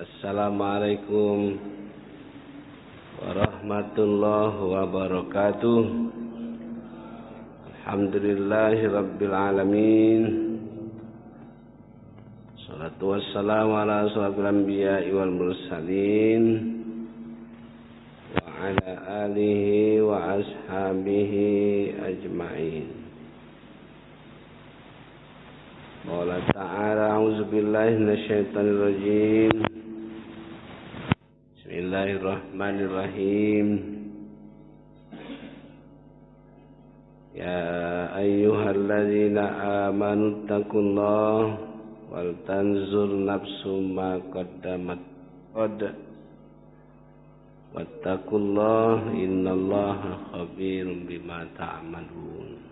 Assalamualaikum warahmatullahi wabarakatuh. Alhamdulillahi rabbil alamin. Salatu wassalamu ala asyrafil anbiya'i wal mursalin wa ala alihi wa ashabihi ajma'in. Qala ta'ala a'udzu billahi minasyaitonir rajim. Bismillahirrahmanirrahim. Ya ayyuhalladzina amanu taqullaha wal tanzur nafsum ma qaddamat qad wattaqullaha innallaha khabirum bima ta'malun.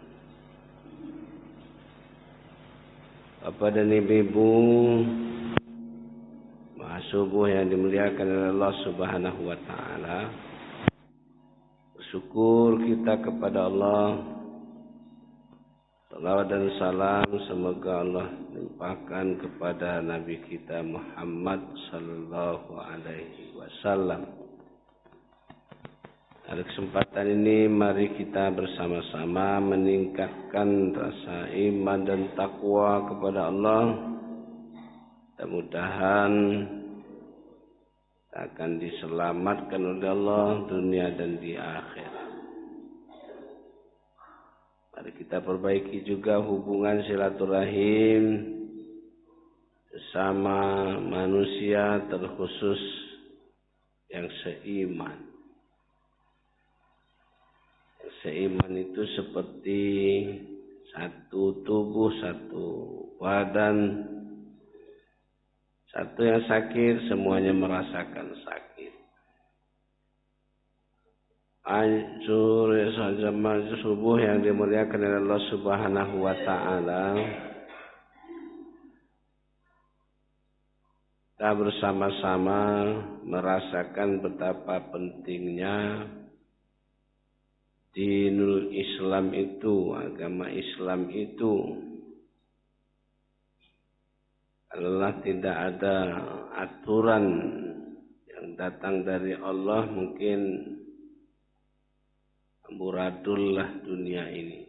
Bapak dan Ibu subuh yang dimuliakan oleh Allah Subhanahu wa taala. Bersyukur kita kepada Allah. Salawat dan salam semoga Allah limpahkan kepada Nabi kita Muhammad sallallahu alaihi wasallam. Pada kesempatan ini mari kita bersama-sama meningkatkan rasa iman dan takwa kepada Allah. Mudah-mudahan akan diselamatkan oleh Allah dunia dan di akhirat. Mari kita perbaiki juga hubungan silaturahim sesama manusia, terkhusus yang seiman. Yang seiman itu seperti satu tubuh, satu badan. Satu yang sakit, semuanya merasakan sakit. Hancur saja subuh yang dimuliakan oleh Allah Subhanahu wa taala. Kita bersama-sama merasakan betapa pentingnya dinul Islam itu, agama Islam itu. Kalau tidak ada aturan yang datang dari Allah, mungkin amburadullah dunia ini.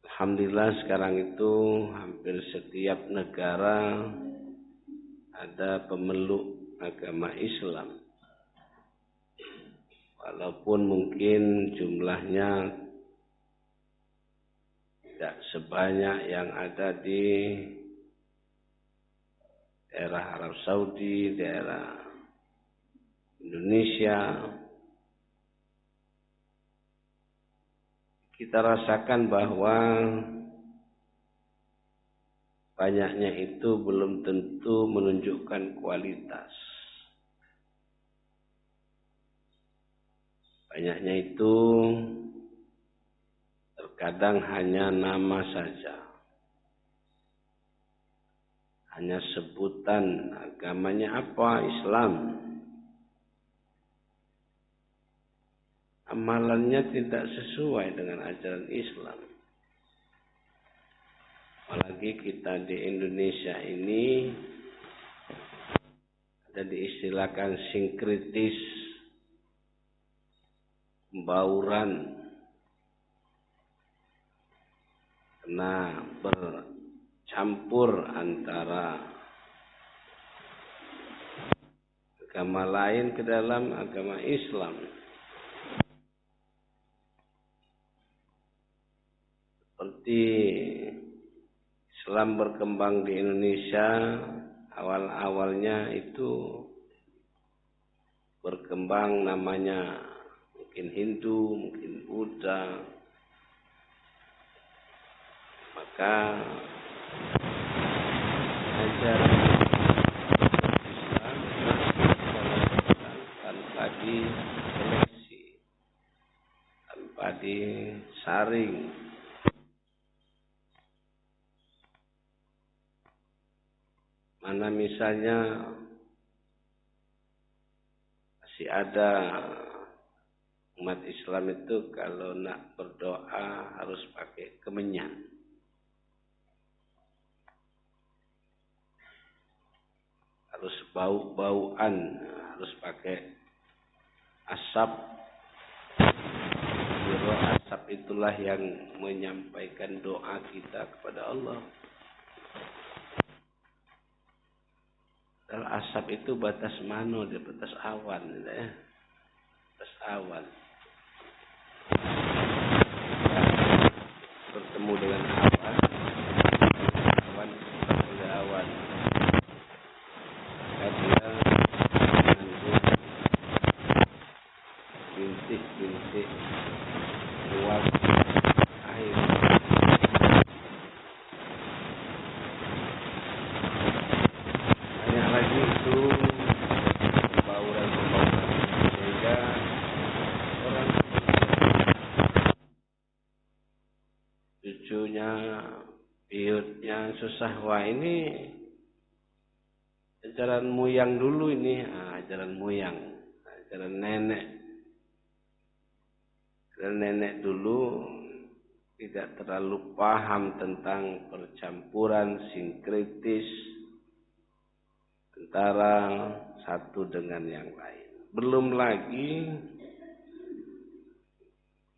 Alhamdulillah sekarang itu hampir setiap negara ada pemeluk agama Islam. Walaupun mungkin jumlahnya tidak sebanyak yang ada di daerah Arab Saudi, daerah Indonesia. Kita rasakan bahwa banyaknya itu belum tentu menunjukkan kualitas. Banyaknya itu terkadang hanya nama saja, hanya sebutan agamanya apa, Islam. Amalannya tidak sesuai dengan ajaran Islam. Apalagi kita di Indonesia ini ada diistilahkan sinkritis, pembauran. Nah, bercampur antara agama lain ke dalam agama Islam. Seperti Islam berkembang di Indonesia, awal-awalnya itu berkembang namanya mungkin Hindu, mungkin Buddha. Maka ajaran Islam tanpa diseleksi, tanpa disaring. Mana misalnya masih ada umat Islam itu kalau nak berdoa harus pakai kemenyan. bau-bauan, harus pakai asap. Biro asap itulah yang menyampaikan doa kita kepada Allah. Kalau asap itu batas mano, dia batas awan, ya. Batas awan. Bertemu dengan awan, awan pada awan. Dia mengandung bintik-bintik uap air. Banyak lagi itu pembauran sehingga orang cucunya, piutnya susah. Wah, ini ajaran moyang dulu ini, ajaran moyang, ajaran nenek. Dan nenek dulu tidak terlalu paham tentang percampuran sinkretis antara satu dengan yang lain. Belum lagi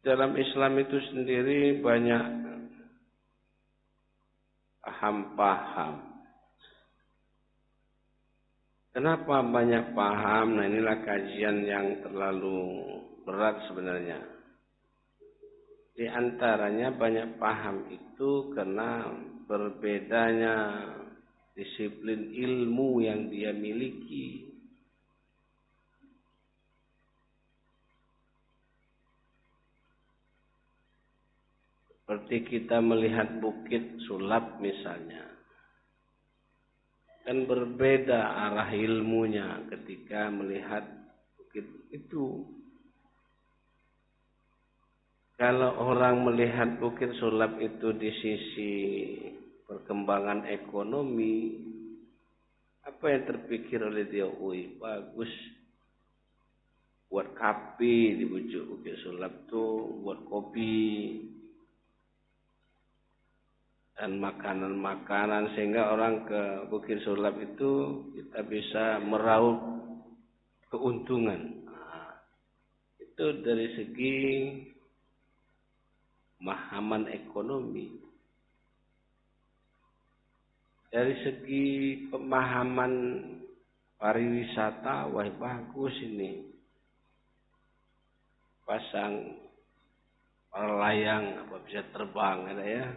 dalam Islam itu sendiri banyak paham-paham. Kenapa banyak paham? Nah, inilah kajian yang terlalu berat sebenarnya. Di antaranya banyak paham itu karena berbedanya disiplin ilmu yang dia miliki. Seperti kita melihat bukit sulap misalnya. Kan berbeda arah ilmunya ketika melihat bukit itu. Kalau orang melihat bukit sulap itu di sisi perkembangan ekonomi, apa yang terpikir oleh dia? Wih, bagus. Buat kopi di bujuk bukit sulap tuh, buat kopi dan makanan-makanan, sehingga orang ke bukit sulap itu kita bisa meraup keuntungan. Itu dari segi pemahaman ekonomi. Dari segi pemahaman pariwisata, wah bagus ini. Pasang para layang apa bisa terbang, ada ya.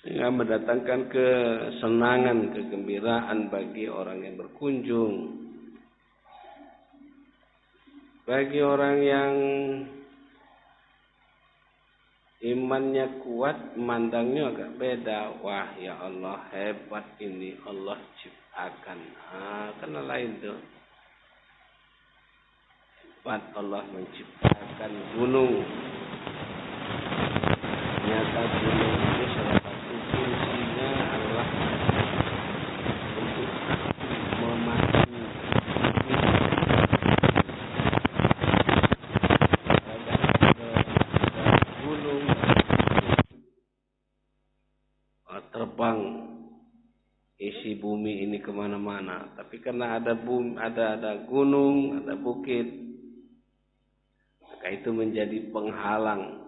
Sehingga mendatangkan kesenangan, kegembiraan bagi orang yang berkunjung. Bagi orang yang imannya kuat, memandangnya agak beda. Wah, ya Allah, hebat ini Allah ciptakan. Karena lain tuh. Hebat Allah menciptakan gunung. Ternyata gunung itu salah satu fungsinya adalah untuk memacu gunung terbang isi bumi ini kemana-mana. Tapi karena ada bumi, ada gunung, ada bukit, maka itu menjadi penghalang.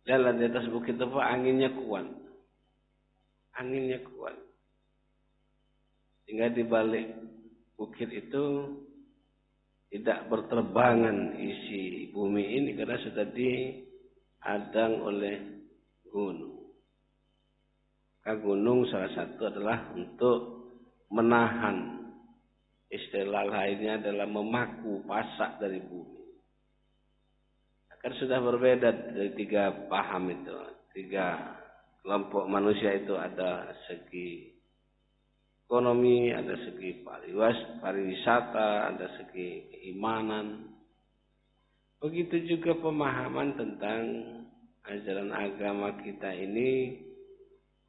Jalan di atas bukit itu anginnya kuat. Anginnya kuat. Sehingga di balik bukit itu tidak berterbangan isi bumi ini karena sudah dihadang oleh gunung. Gunung salah satu adalah untuk menahan. Istilah lainnya adalah memaku pasak dari bumi. Kan sudah berbeda dari tiga paham itu. Tiga kelompok manusia itu, ada segi ekonomi, ada segi pariwisata, ada segi keimanan. Begitu juga pemahaman tentang ajaran agama kita ini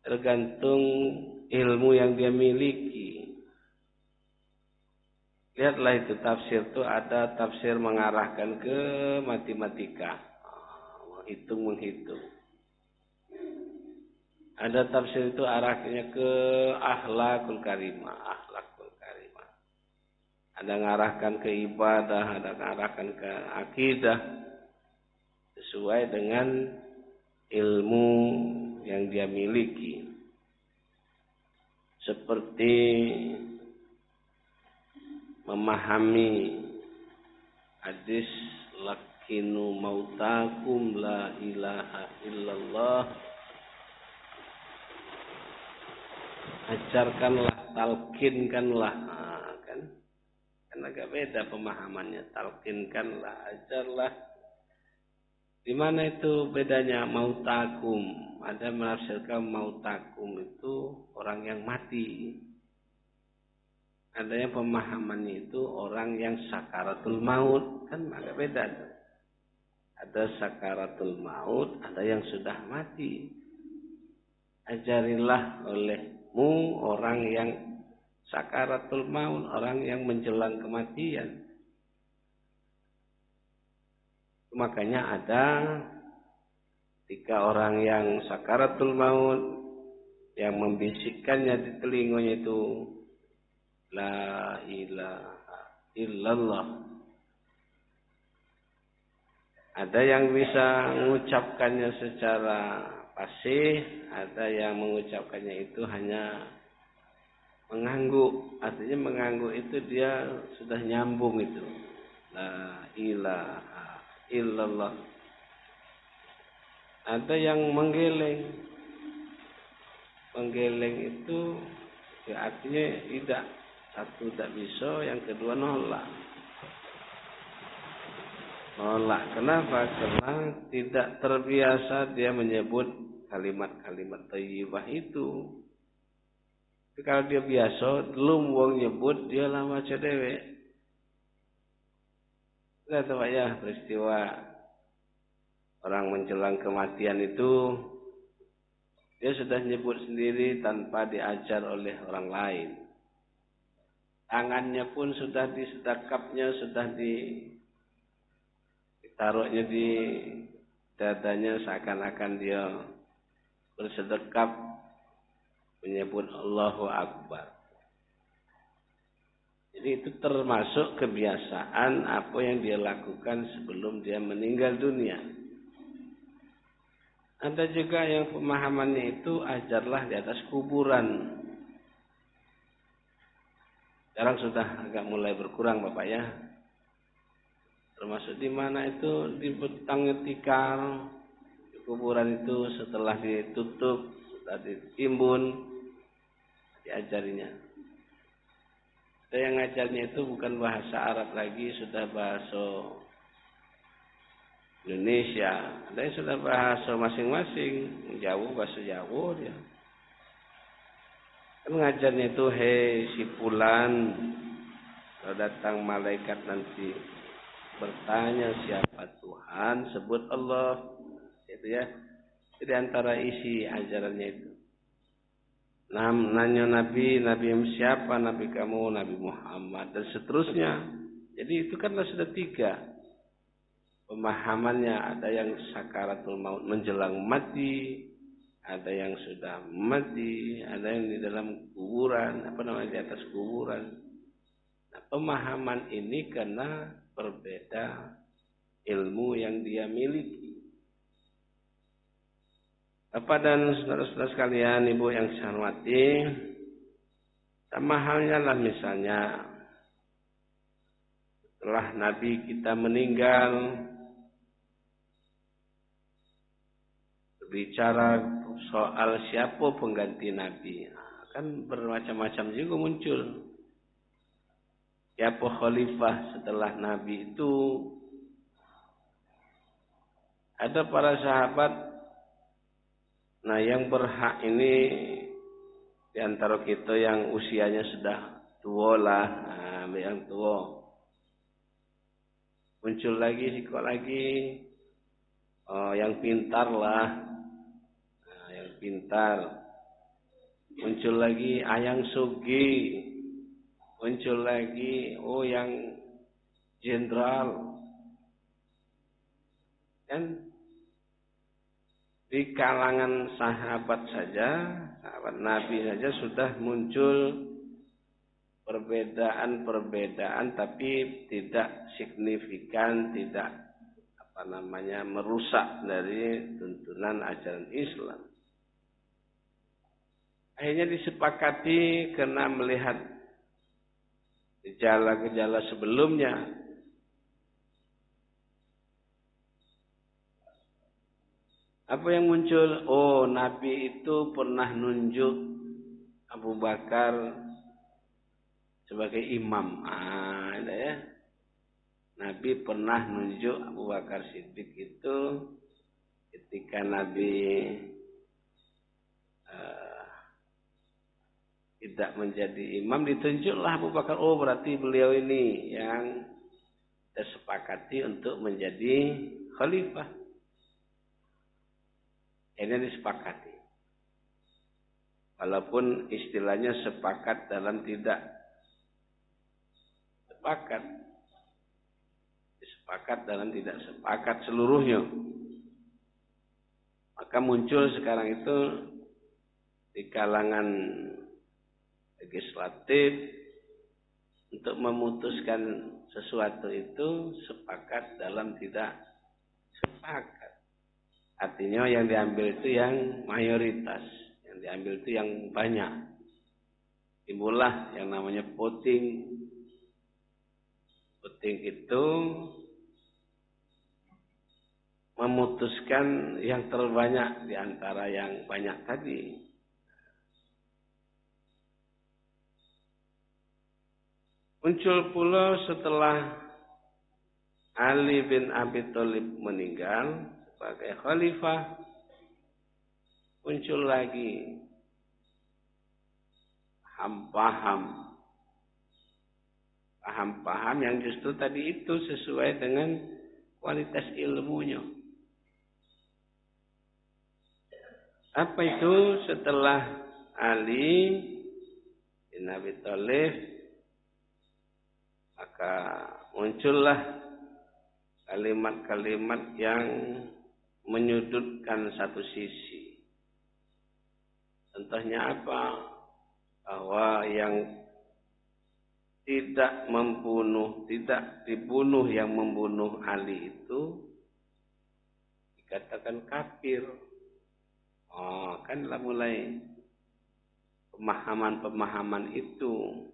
tergantung ilmu yang dia miliki. Lihatlah itu tafsir itu ada tafsir mengarahkan ke matematika, menghitung. Ada tafsir itu arahnya ke akhlakul karimah, akhlakul karimah. Ada ngarahkan ke ibadah, ada ngarahkan ke akidah sesuai dengan ilmu yang dia miliki. Seperti memahami hadis lakinu mautakum la ilaha illallah, ajarkanlah, talkinkanlah, kan agak beda pemahamannya. Talkinkanlah, ajarlah. Di mana itu bedanya? Mautakum, ada menafsirkan mautakum itu orang yang mati. Ada yang pemahamannya itu orang yang sakaratul maut, kan agak beda. Ada sakaratul maut, ada yang sudah mati. Ajarilah olehmu orang yang sakaratul maut, orang yang menjelang kematian. Makanya ada ketika orang yang sakaratul maut yang membisikkannya di telinganya itu la ilaha illallah. Ada yang bisa mengucapkannya secara fasih, ada yang mengucapkannya itu hanya mengangguk. Artinya mengangguk itu dia sudah nyambung itu. La ilaha illallah. Ada yang menggeleng. Menggeleng itu ya artinya tidak. Satu tidak bisa, yang kedua nolak. Nolak. Kenapa? Karena tidak terbiasa dia menyebut kalimat-kalimat thayyibah itu. Tapi kalau dia biasa, belum wong nyebut, dia lama cedewe. Lihat Pak ya, peristiwa orang menjelang kematian itu, dia sudah nyebut sendiri tanpa diajar oleh orang lain. Tangannya pun sudah disedekapnya, sudah ditaruhnya di dadanya seakan-akan dia bersedekap menyebut Allahu Akbar. Jadi itu termasuk kebiasaan apa yang dia lakukan sebelum dia meninggal dunia. Ada juga yang pemahamannya itu ajarlah di atas kuburan. Sekarang sudah agak mulai berkurang Bapak ya. Termasuk di mana itu di betangnya tikar, di kuburan itu setelah ditutup, sudah ditimbun, diajarinya. Ada yang ngajarnya itu bukan bahasa Arab lagi, sudah bahasa Indonesia. Ada yang sudah bahasa masing-masing, Jawa bahasa Jawa dia. Kan ngajarnya itu, hei si fulan, kalau datang malaikat nanti bertanya siapa Tuhan, sebut Allah. Itu ya. Jadi antara isi ajarannya itu. Nanya Nabi siapa? Nabi kamu, Nabi Muhammad, dan seterusnya. Jadi itu kan sudah 3 pemahamannya. Ada yang sakaratul maut menjelang mati, ada yang sudah mati, ada yang di dalam kuburan, di atas kuburan. Nah, pemahaman ini karena berbeda ilmu yang dia miliki. Bapak dan saudara-saudara sekalian, ibu yang saya hormati, sama halnya lah misalnya setelah Nabi kita meninggal, berbicara soal siapa pengganti Nabi, kan bermacam-macam juga muncul. Siapa khalifah setelah Nabi itu? Ada para sahabat, nah yang berhak ini di antara kita yang usianya sudah tua lah, yang tua. Muncul lagi, sikok lagi, yang pintar lah, yang pintar. Muncul lagi ayang sugi, muncul lagi yang jenderal. Kan Di kalangan sahabat saja, sahabat Nabi saja sudah muncul perbedaan-perbedaan, tapi tidak signifikan, tidak merusak dari tuntunan ajaran Islam. Akhirnya disepakati karena melihat gejala-gejala sebelumnya. Apa yang muncul? Oh, Nabi itu pernah nunjuk Abu Bakar sebagai imam. Ada ya. Nabi pernah nunjuk Abu Bakar Siddiq itu ketika Nabi tidak menjadi imam, ditunjuklah Abu Bakar. Oh, berarti beliau ini yang disepakati untuk menjadi khalifah. Ini disepakati. Walaupun istilahnya sepakat dalam tidak sepakat. Sepakat dalam tidak sepakat seluruhnya. Maka muncul sekarang itu di kalangan legislatif untuk memutuskan sesuatu itu sepakat dalam tidak sepakat. Artinya yang diambil itu yang mayoritas, yang diambil itu yang banyak. Timbullah yang namanya voting. Voting itu memutuskan yang terbanyak di antara yang banyak tadi. Muncul pula setelah Ali bin Abi Thalib meninggal sebagai khalifah, muncul lagi paham-paham yang justru tadi itu sesuai dengan kualitas ilmunya. Apa itu? Setelah Ali bin Abi Thalib, maka muncullah kalimat-kalimat yang menyudutkan satu sisi. Contohnya apa? Bahwa yang tidak dibunuh yang membunuh Ali itu dikatakan kafir. Kanlah mulai pemahaman-pemahaman itu.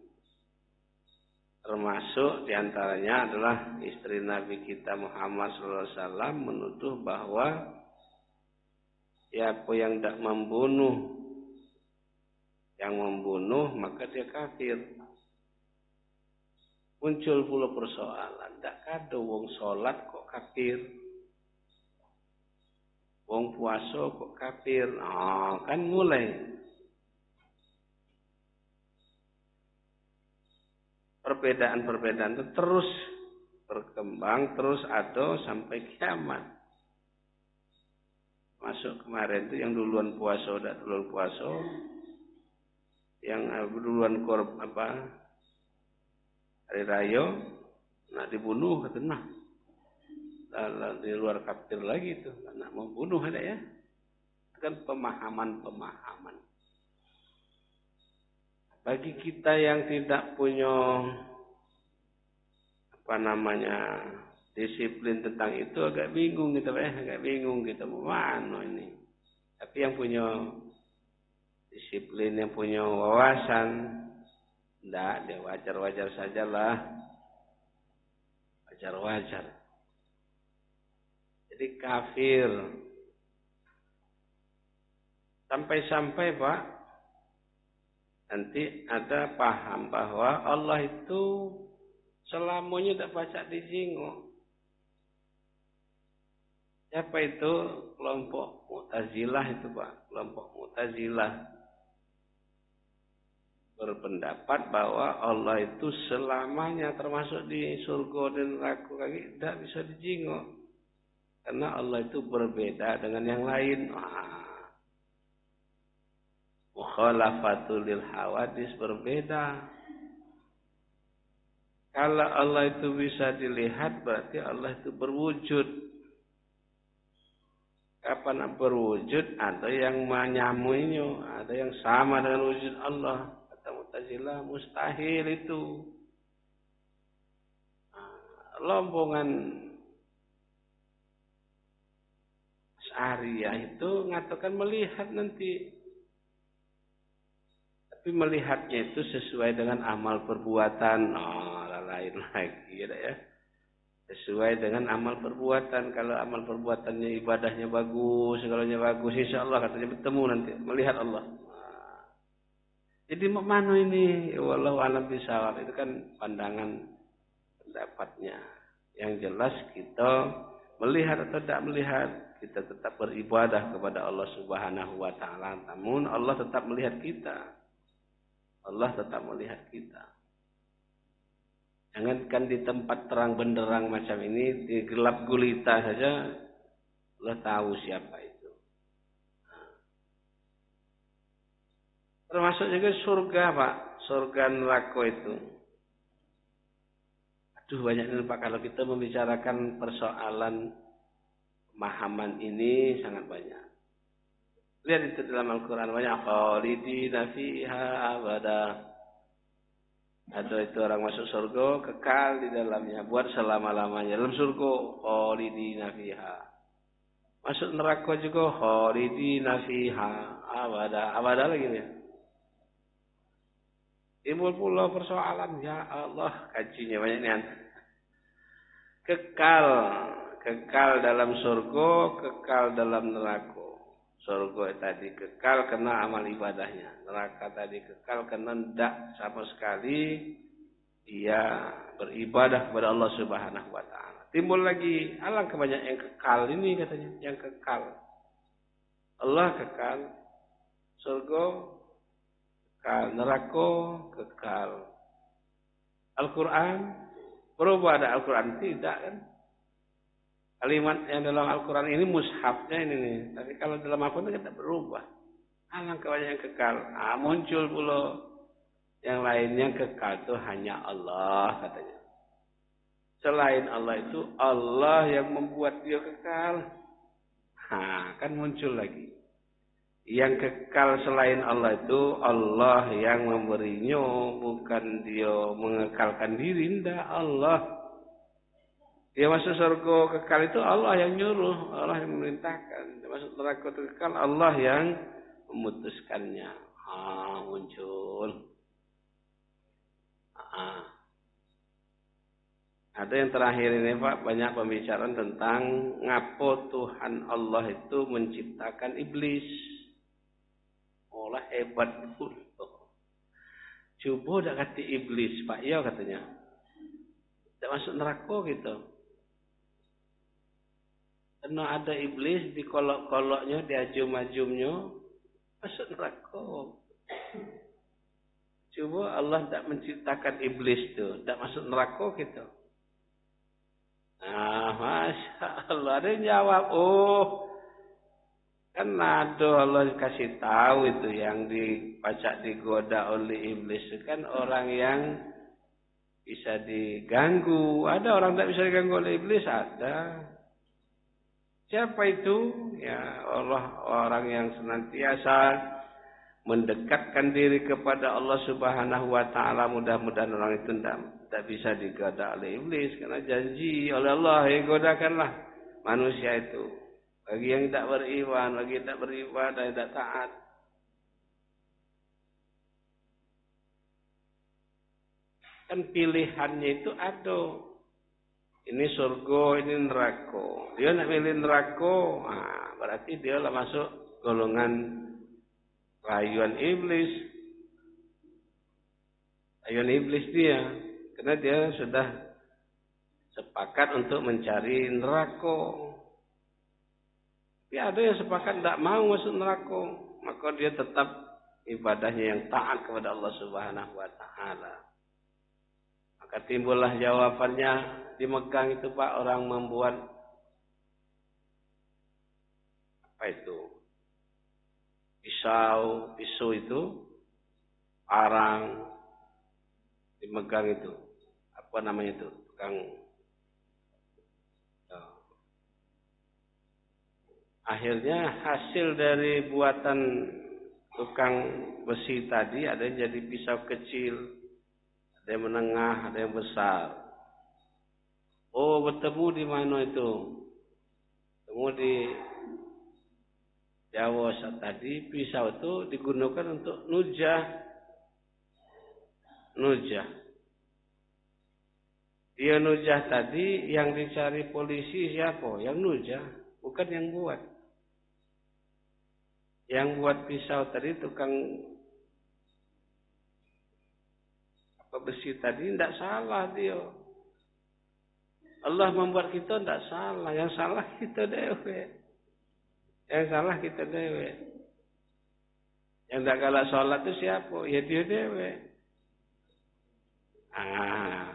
Termasuk diantaranya adalah istri Nabi kita Muhammad SAW menuduh bahwa siapa yang tidak membunuh, maka dia kafir. Muncul pula persoalan, tak ada wong sholat kok kafir, wong puasa kok kafir. Kan mulai perbedaan-perbedaan itu terus berkembang, terus ada sampai kiamat. Masuk kemarin itu yang duluan puasa, tidak duluan puasa, yang duluan hari raya, nak dibunuh kata nah, di luar kafir lagi itu, nak mau bunuh ada ya, itu kan pemahaman. Bagi kita yang tidak punya disiplin tentang itu agak bingung kita, mau mana ini. Tapi yang punya disiplin, yang punya wawasan, dia wajar-wajar sajalah, wajar-wajar. Jadi kafir. Sampai-sampai Pak, nanti ada paham bahwa Allah itu selamanya tidak baca di jingok. Siapa itu? Kelompok Mu'tazilah itu Pak. Kelompok Mu'tazilah berpendapat bahwa Allah itu selamanya termasuk di surga dan neraka tidak bisa dijingok. Karena Allah itu berbeda dengan yang lain. Mukhalafatul lil hawadis, berbeda. Kalau Allah itu bisa dilihat berarti Allah itu berwujud. kapan berwujud, ada yang menyamuinya, ada yang sama dengan wujud Allah. Kata Mu'tazilah mustahil itu. Lombongan Asy'ariyah itu mengatakan melihat nanti. Tapi melihatnya itu sesuai dengan amal perbuatan. Lain lagi ya. Sesuai dengan amal perbuatan. Kalau amal perbuatannya ibadahnya bagus, segalanya bagus, insya Allah katanya bertemu nanti melihat Allah. Jadi mana ini? Wallahu a'lam bishawab. Itu kan pandangan pendapatnya. Yang jelas kita melihat atau tidak melihat, kita tetap beribadah kepada Allah Subhanahu wa taala. Namun Allah tetap melihat kita. Allah tetap melihat kita. Jangankan di tempat terang benderang macam ini, di gelap gulita saja Allah tahu siapa itu. Termasuk juga surga, Pak. Surga neraka itu. Aduh, banyak nih Pak, kalau kita membicarakan persoalan pemahaman ini sangat banyak. Lihat itu dalam Al-Quran banyak. Khalidina fiha abada. Ada itu orang masuk surga, kekal di dalamnya, buat selama-lamanya. Dalam surga, khalidina fiha. Masuk neraka juga, khalidina fiha abada. Abada lagi ya. Timbul pula persoalan, ya Allah, kajinya banyak nih. Kekal dalam surga, kekal dalam neraka. Surga tadi kekal karena amal ibadahnya. Neraka tadi kekal karena tidak sama sekali dia beribadah kepada Allah Subhanahu wa taala. Timbul lagi, alangkah banyak yang kekal ini katanya, yang kekal. Allah kekal, surga kekal, neraka kekal. Al-Quran berubah ada Al-Quran tidak kan? Kalimat yang dalam Al-Quran ini mushafnya ini nih. Tapi kalau dalam Al-Quran tidak berubah. Alangkah banyak yang kekal. Muncul pula yang lainnya kekal itu hanya Allah katanya. Selain Allah itu Allah yang membuat dia kekal. Kan muncul lagi. Yang kekal selain Allah itu Allah yang memberinya, bukan dia mengekalkan diri. Tidak, Allah. Dia masuk surga kekal itu Allah yang nyuruh, Allah yang memerintahkan. Dia masuk neraka kekal, Allah yang memutuskannya. Muncul. Ada yang terakhir ini Pak, banyak pembicaraan tentang ngapo Tuhan Allah itu menciptakan iblis. Hebat betul. Coba dak kata iblis Pak, ya katanya. Tidak masuk neraka gitu. Karena ada iblis di kolok-koloknya, di ajum-ajumnya, masuk neraka. Coba Allah tidak menciptakan iblis itu, tidak masuk neraka gitu. Masya Allah, ada yang jawab, kan ada Allah kasih tahu itu yang dipacak digoda oleh iblis itu kan orang yang bisa diganggu. Ada orang tidak bisa diganggu oleh iblis, ada. Siapa itu? Ya Allah, orang yang senantiasa mendekatkan diri kepada Allah Subhanahu wa taala. Mudah-mudahan orang itu tidak bisa digoda oleh iblis karena janji oleh Allah, godakanlah manusia itu. Bagi yang tidak beriman, bagi yang tidak beribadah, yang tidak taat. Kan pilihannya itu ada. Ini surga, ini neraka. Dia nak milih neraka, berarti dia lah masuk golongan rayuan iblis. Rayuan iblis dia. Karena dia sudah sepakat untuk mencari neraka. Tapi ada yang sepakat tidak mau masuk neraka. Maka dia tetap ibadahnya yang taat kepada Allah Subhanahu wa taala. Maka timbullah jawabannya di Mekah itu Pak, orang membuat apa itu? Pisau itu, arang di Mekah itu. Apa namanya itu? Tukang Akhirnya hasil dari buatan tukang besi tadi ada yang jadi pisau kecil, ada yang menengah, ada yang besar. Oh, bertemu di mana itu? Bertemu di Jawa tadi. Pisau itu digunakan untuk nujah. Dia nujah tadi yang dicari polisi siapa? Yang nujah, bukan yang buat. Yang buat pisau tadi tukang besi tadi tidak salah dia. Allah membuat kita tidak salah, yang salah kita dewe. Yang salah kita dewe. Yang tidak galak sholat itu siapa? Ya dia dewe.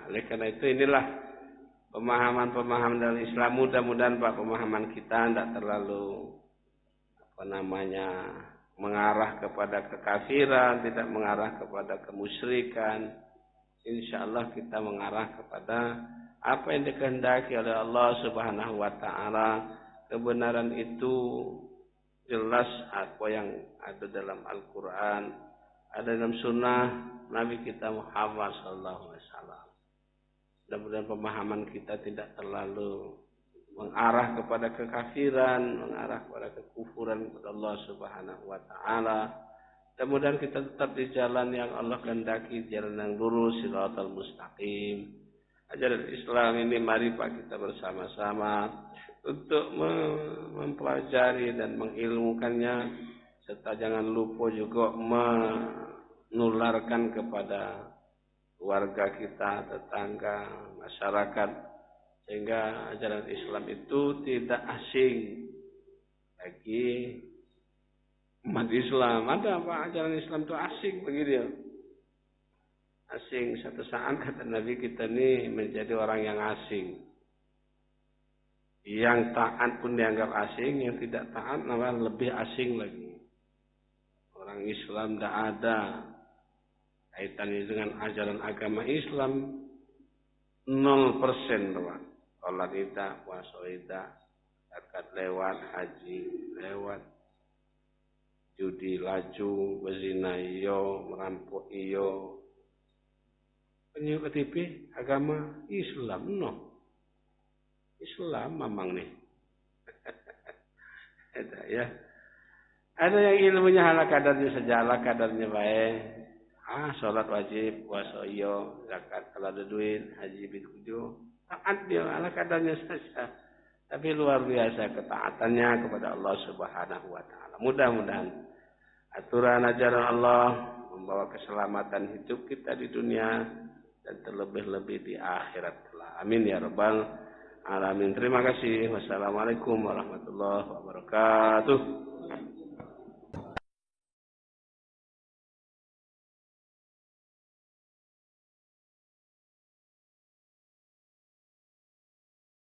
Oleh karena itu inilah pemahaman-pemahaman dari Islam. Mudah-mudahan Pak pemahaman kita tidak terlalu mengarah kepada kekafiran, tidak mengarah kepada kemusyrikan. Insyaallah kita mengarah kepada apa yang dikehendaki oleh Allah Subhanahu wa taala. Kebenaran itu jelas apa yang ada dalam Al-Qur'an, ada dalam sunnah Nabi kita Muhammad sallallahu alaihi wasallam. Mudah-mudahan pemahaman kita tidak terlalu mengarah kepada kekafiran, mengarah kepada kekufuran kepada Allah Subhanahu wa taala. Mudah-mudahan kita tetap di jalan yang Allah kehendaki, jalan yang lurus, shiratal mustaqim. Ajaran Islam ini mari Pak kita bersama-sama untuk mempelajari dan mengilmukannya, serta jangan lupa juga menularkan kepada keluarga kita, tetangga, masyarakat, sehingga ajaran Islam itu tidak asing bagi umat Islam. Ada apa ajaran Islam itu asing bagi dia? Asing. Satu saat kata Nabi kita ini menjadi orang yang asing. Yang taat pun dianggap asing, yang tidak taat malah lebih asing lagi. Orang Islam tidak ada kaitannya dengan ajaran agama Islam 0%, Pak. Salat tidak, puasa tidak, zakat lewat, haji lewat, judi laju, berzina iyo, merampok iyo. Penyu ke TV agama Islam no. Islam memang nih. Ada ya. Ada yang ilmunya ala kadarnya saja, ala kadarnya baik. Salat wajib, puasa iyo, zakat kalau ada duit, haji bidujo. Taat dia ala kadarnya saja. Tapi luar biasa ketaatannya kepada Allah Subhanahu wa taala. Mudah-mudahan aturan ajaran Allah membawa keselamatan hidup kita di dunia dan terlebih-lebih di akhirat kelak. Amin ya rabbal alamin. Terima kasih. Wassalamualaikum warahmatullahi wabarakatuh.